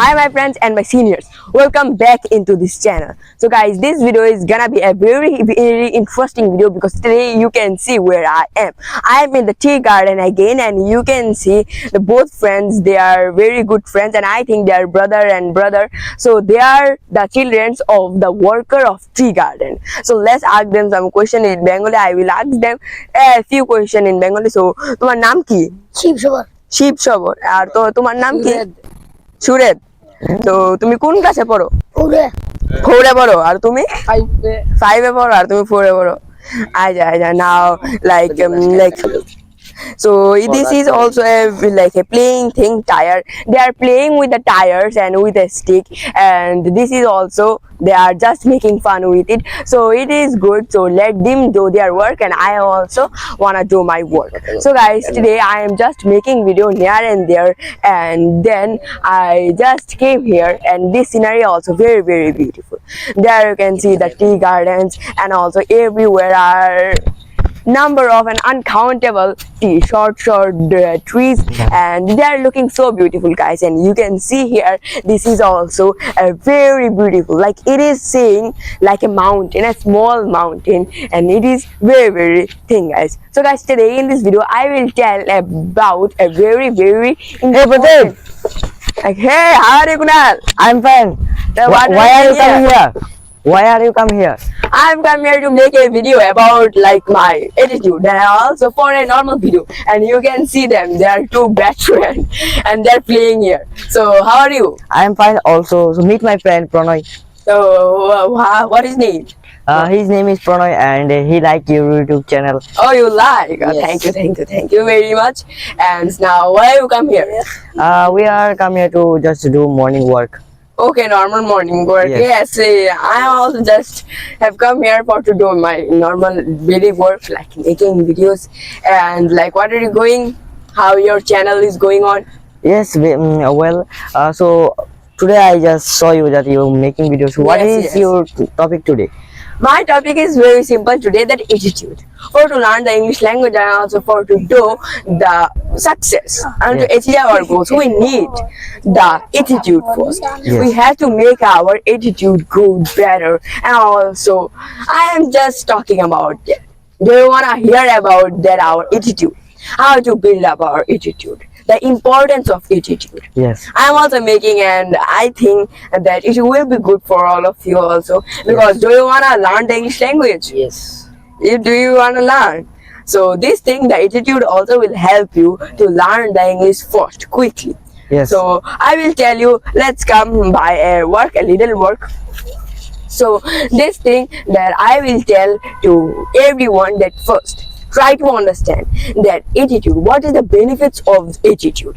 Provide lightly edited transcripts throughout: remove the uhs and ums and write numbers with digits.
Hi my friends and my seniors, welcome back into this channel. So guys, this video is gonna be a very interesting video because today you can see where I am. I am in the tea garden again, and you can see the both friends. They are very good friends, and I think they are brother and brother. So they are the children of the worker of tea garden. So let's ask them some question in Bengali. I will ask them a few question in Bengali. So তোমার নাম কি? শিব সবর। আর তো তোমার নাম কি? সুরেদ। তো তুমি কোন ক্লাসে পড়ো? ফোরে পড়ো। আর তুমি? ফাইভে পড়ো। আর তুমি ফোরে পড়ো। আচ্ছা নাও like so this is also like a playing thing tire. They are playing with the tires and with a stick, and this is also they are just making fun with it, so it is good. So let them do their work, and I also wanna do my work. So guys, today I am just making video here and there, and then I just came here, and this scenery also very beautiful. There you can see the tea gardens, and also everywhere are number of an uncountable short trees, and they are looking so beautiful, guys. And you can see here, this is also a very beautiful, like it is seeing like a mountain, a small mountain, and it is very thing, guys. So guys, today in this video I will tell about a very important, like, hey, how are you, Kunal? I'm fine. Why are you coming here? Why are you come here? I'm come here to make a video about like my attitude, and also for a normal video. And you can see them; they are two best friends, and they're playing here. So how are you? I'm fine also. So meet my friend Pranoy. So what is name? His name is Pranoy, and he like your YouTube channel. Oh, you like? Oh, Yes. Thank you very much. And now why you come here? We are come here to just do morning work. Okay, normal morning work. Yes. I also just have come here for to do my normal daily work, like making videos. And like, what are you going? How your channel is going on? Yes. So today I just saw you that you making videos. What Yes, is yes. your topic today? My topic is very simple today, that attitude. For to learn the English language, and also for to do the success and to Yes. achieve our goals, we need the attitude first. Yes. We have to make our attitude good, better, and also I am just talking about that. Do you wanna hear about that, our attitude? How to build up our attitude? The importance of attitude. Yes. I'm also making, and I think that it will be good for all of you also, because do you wanna learn the English language? Yes. Do you wanna learn? So this thing, the attitude also will help you to learn the English first quickly. Yes. So I will tell you, let's come by a little work. So this thing that I will tell to everyone, that first try to understand that attitude. What is the benefits of attitude?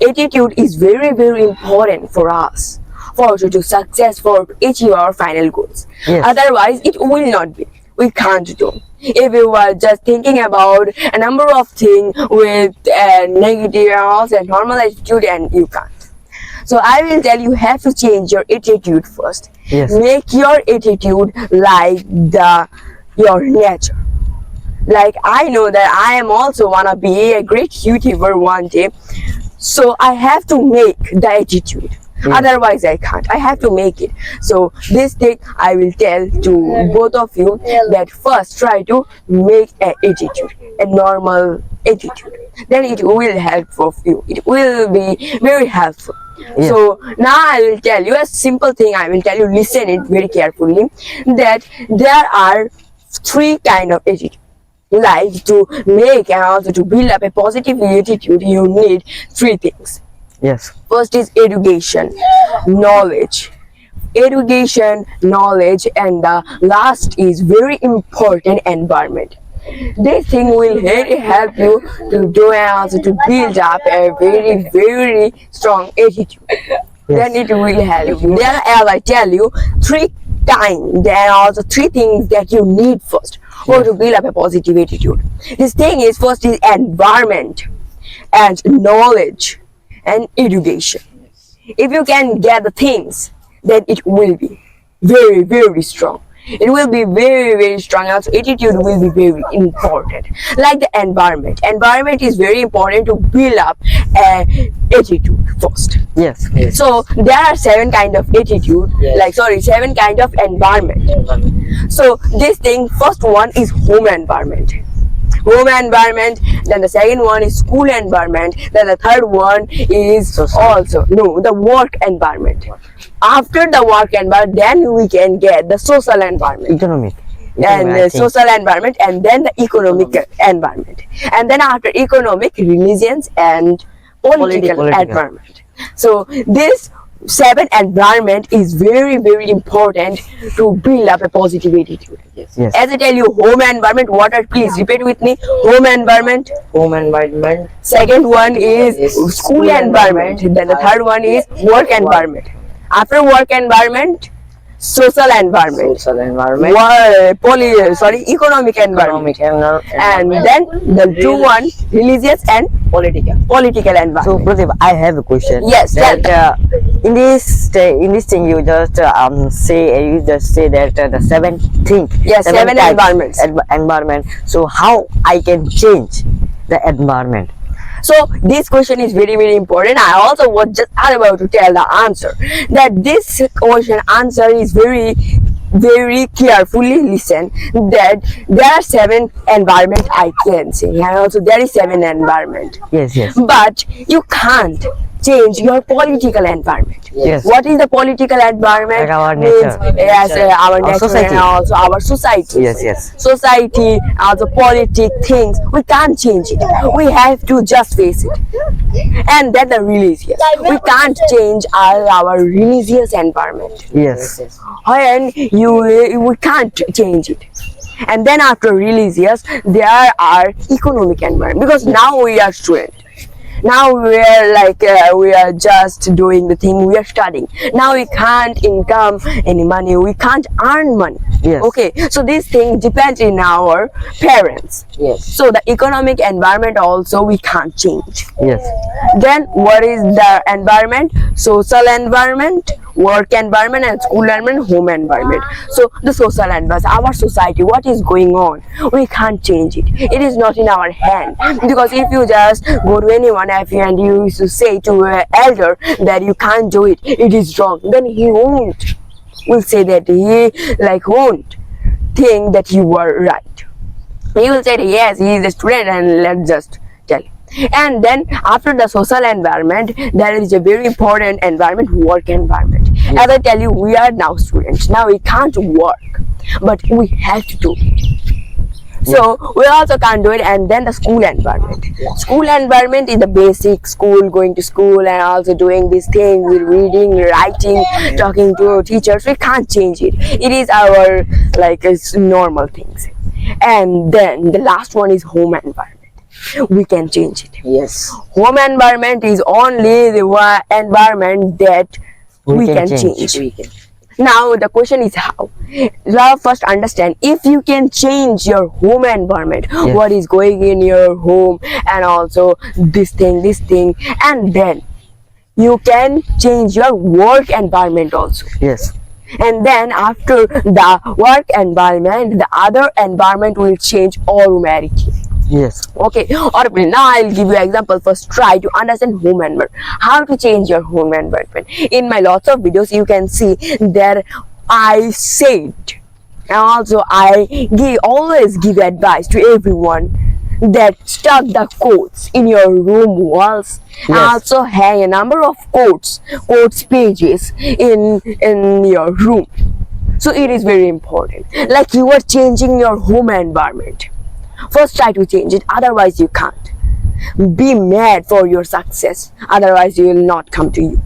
Attitude is very important for us, for to success, for to achieve our final goals. Yes. Otherwise it will not be. We can't do. If you are just thinking about a number of things with a negative and also a normal attitude, and you can't. So I will tell you have to change your attitude first. Yes. Make your attitude like your nature. Like, I know that I am also wanna be a great YouTuber one day, so I have to make the attitude. Yes. Otherwise I can't. I have to make it. So this thing I will tell to both of you, that first try to make an attitude, a normal attitude. Then it will help for you. It will be very helpful. Yes. So now I will tell you a simple thing. I will tell you, listen it very carefully, that there are three kind of attitude. Like, to make and also to build up a positive attitude, you need three things. Yes. First is education, knowledge. Education, knowledge, and the last is very important, environment. This thing will really help you to do and also to build up a very strong attitude. Then it will help you. Then, as I tell you, three times, there are also three things that you need first for to build up a positive attitude. This thing is, first is environment, and knowledge, and education. If you can get the things, then it will be very strong. it will be very, very strong. Also, attitude will be very important. Like the environment. Environment is very important to build up a attitude first. Yes. So there are 7 kind of attitude, Yes. 7 kind of environment. So this thing, first one is home environment. Home environment, then the second one is school environment, then the third one is the work environment. After the work environment, then we can get the social environment. Economic. And I think. social environment, and then the economic environment, and then after economic, religions and political environment. So this 7 environment is very, very important to build up a positive attitude. Yes. As I tell you, home environment, water, please repeat with me. Home environment. Home environment. Second one is school environment. Then the third one is work environment. After work environment, social environment. Social environment. Economic environment. Economic environment. And then the 2 one, religious and political environment. So, Pradeep, I have a question. Yes, That in this thing, you just say that the 7 thing. Yes, 7 types environments. Environment. So, how I can change the environment? So this question is very, very important. I also was just about to tell the answer. That this question answer is very, very carefully listen. That there are 7 environment I can say, and also there is 7 environment. Yes. But you can't change your political environment. Yes. What is the political environment? Like our Means, nature. yes, our nature society. and also our society. Yes. Society, also politics, things, we can't change it. We have to just face it. And then the religious. We can't change our religious environment. Yes. And we can't change it. And then after religious, there are economic environment, because now we are students. Now we are we are just doing the thing, we are studying. Now we can't income any money, we can't earn money. Yes. Okay, so this thing depends in our parents. Yes. So the economic environment also we can't change. Yes. Then what is the environment? Social environment, work environment, and school environment, home environment. So the social environment, our society, what is going on, we can't change it. It is not in our hand, because if you just go to anyone and you used to say to an elder that you can't do it, it is wrong, then he will say that he won't think that you were right. He will say that yes, he is a student, and let's just tell him. And then after the social environment, there is a very important environment, work environment. As I tell you, we are now students. Now we can't work, but we have to do it. So we also can't do it. And then the school environment. School environment is the basic school, going to school and also doing these things, reading, writing, talking to teachers. We can't change it. It is our it's normal things. And then the last one is home environment. We can change it. Yes. Home environment is only the environment that we can change. We can. Now the question is how. Now first understand, if you can change your home environment, Yes. what is going in your home, and also this thing, and then you can change your work environment also. Yes. And then after the work environment, the other environment will change automatically. Yes. Okay, or now I'll give you an example. First, try to understand home environment. How to change your home environment. In my lots of videos, you can see that I said, and also I always give advice to everyone that stuck the quotes in your room walls, and Yes. also hang a number of quotes pages in your room. So it is very important. Like you are changing your home environment. First try to change it, otherwise you can't. Be mad for your success, otherwise you will not come to you.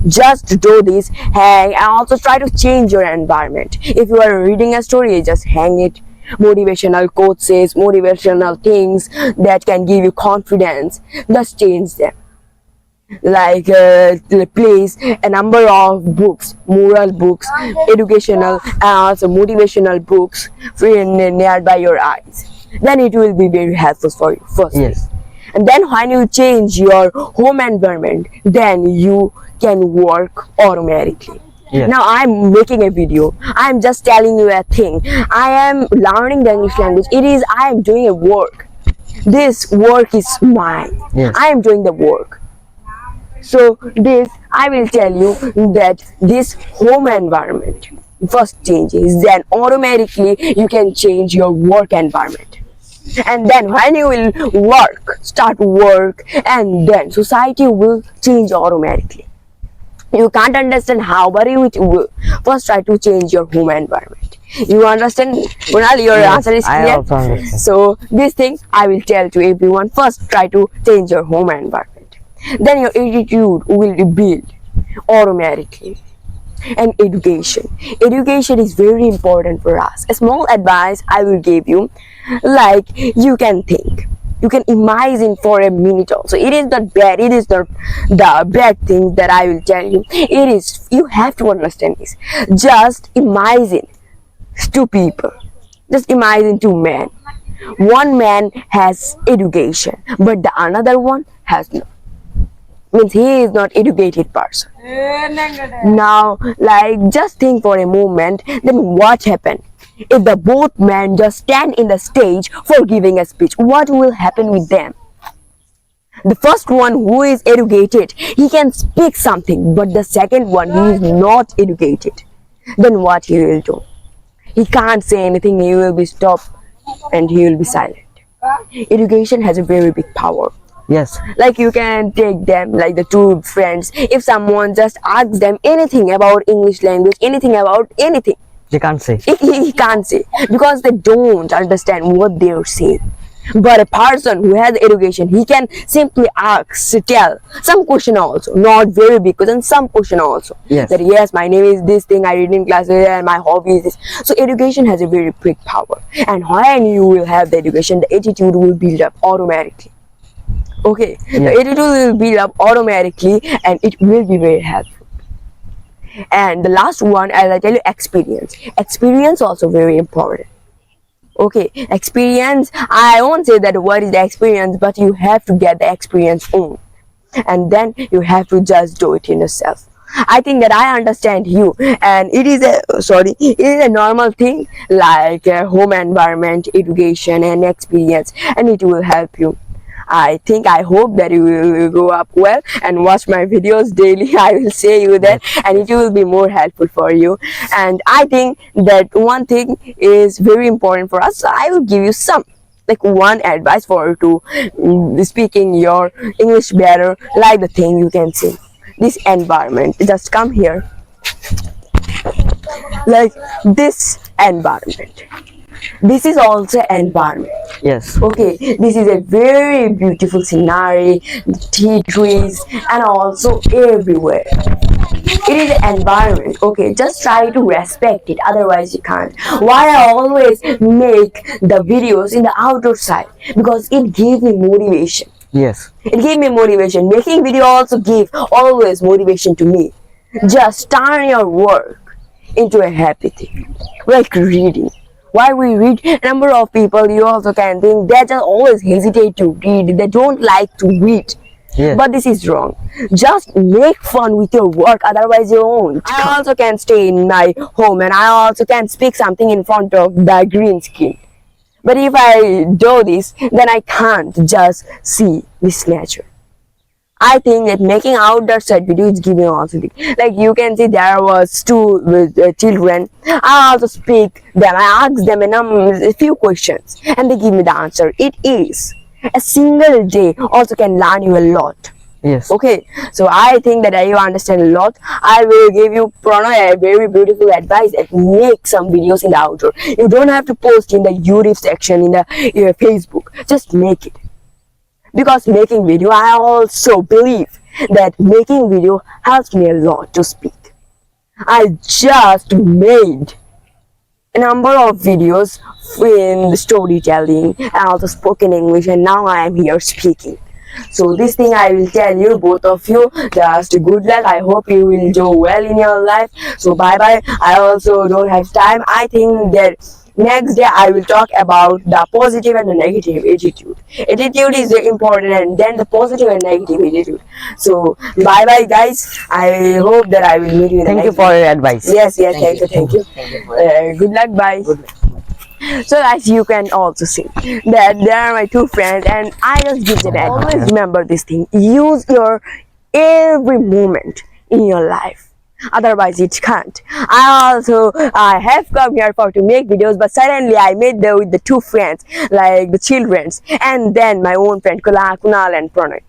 Just do this, hang, and also try to change your environment. If you are reading a story, just hang it. Motivational quotes, motivational things that can give you confidence, just change them. Place a number of books, moral books, educational and also motivational books nearby your eyes. Then it will be very helpful for you first. Yes. And then when you change your home environment, then you can work automatically. Yes. Now I'm making a video. I'm just telling you a thing. I am learning the English language. I am doing a work. This work is mine. Yes. I am doing the work. So this, I will tell you that this home environment first changes, then automatically you can change your work environment. And then when you will start work, and then society will change automatically. You can't understand how, but you will first try to change your home environment. You understand, Kunal? Your Yes, answer is I clear. also understand. So this thing I will tell to everyone. First, try to change your home environment. Then your attitude will be built automatically. And education is very important for us. A small advice I will give you, like, you can think, you can imagine for a minute also. It is not bad, it is not the bad thing that I will tell you. It is, you have to understand this. Just imagine two people, just imagine two men. One man has education, but the another one has no, means he is not educated person. Now, like, just think for a moment, then what happened if the both men just stand in the stage for giving a speech? What will happen with them? The first one who is educated, he can speak something, but the second one, he is not educated. Then what he will do? He can't say anything, he will be stopped and he will be silent. Education has a very big power. Yes. Like, you can take them like the two friends. If someone just asks them anything about English language, anything about anything, They can't say. he can't say, because they don't understand what they're saying. But a person who has education, he can simply tell some question also, not very big question, some question also. Yes. That yes, my name is this thing, I read in classes, and my hobby is this. So education has a very big power. And when you will have the education, the attitude will build up automatically. Okay, Yes. the attitude will build up automatically, and it will be very helpful. And the last one, as I tell you, experience. Experience also very important. Okay, experience, I won't say that what is the experience, but you have to get the experience on, and then you have to just do it in yourself. I think that I understand you, and it is a normal thing, like home environment, education, and experience, and it will help you. I hope that you will grow up well and watch my videos daily. I will say you that, and it will be more helpful for you. And I think that one thing is very important for us. So I will give you some, like, one advice for to speaking your English better. Like the thing you can see, this environment. Just come here, like this environment. This is also environment. Yes. Okay, this is a very beautiful scenery, tea trees, and also everywhere. It is an environment. Okay, just try to respect it, otherwise you can't. Why I always make the videos in the outdoor side? Because it gives me motivation. Yes. It gave me motivation. Making video also give always motivation to me. Just turn your work into a happy thing, like reading. Why we read? A number of people, you also can think, they just always hesitate to read. They don't like to read. Yes. But this is wrong. Just make fun with your work, otherwise you won't. I also can stay in my home, and I also can speak something in front of the green screen. But if I do this, then I can't just see this nature. I think that making outdoor side video is giving also the, like, you can see there was two children. I also speak them. I ask them a few questions, and they give me the answer. It is a single day also can learn you a lot. Yes. Okay, so I think that you understand a lot. I will give you, Pranay, a very beautiful advice that make some videos in the outdoor. You don't have to post in the YouTube section in the Facebook. Just make it. Because making video, I also believe that making video helps me a lot to speak. I just made a number of videos in storytelling and also spoken English, and now I am here speaking. So this thing I will tell you, both of you, just good luck. I hope you will do well in your life. So bye bye. I also don't have time. I think that next day I will talk about the positive and the negative attitude. Attitude is important, and then the positive and negative attitude. So bye bye guys. I hope that I will meet you in the Thank you next for your advice. Yes, thank you. Good luck, bye. So guys, you can also see that there are my two friends, and I just give them advice. Always remember this thing: use your every moment in your life. Otherwise, it can't. I have come here for to make videos, but suddenly I made with the two friends, like the childrens, and then my own friend Kunal and Pranay.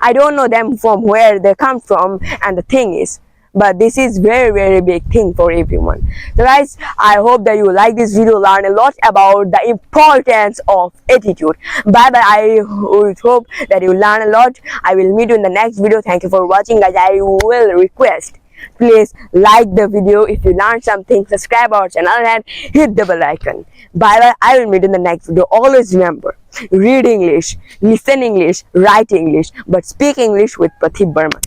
I don't know them from where they come from, and the thing is, but this is very big thing for everyone. So guys, I hope that you like this video, learn a lot about the importance of attitude. Bye bye. I would hope that you learn a lot. I will meet you in the next video. Thank you for watching guys. I will request, please like the video if you learned something, subscribe our channel and hit the bell icon. Bye bye. I will meet you in the next video. Always remember, read English, listen English, write English, but speak English with Pratik Burman.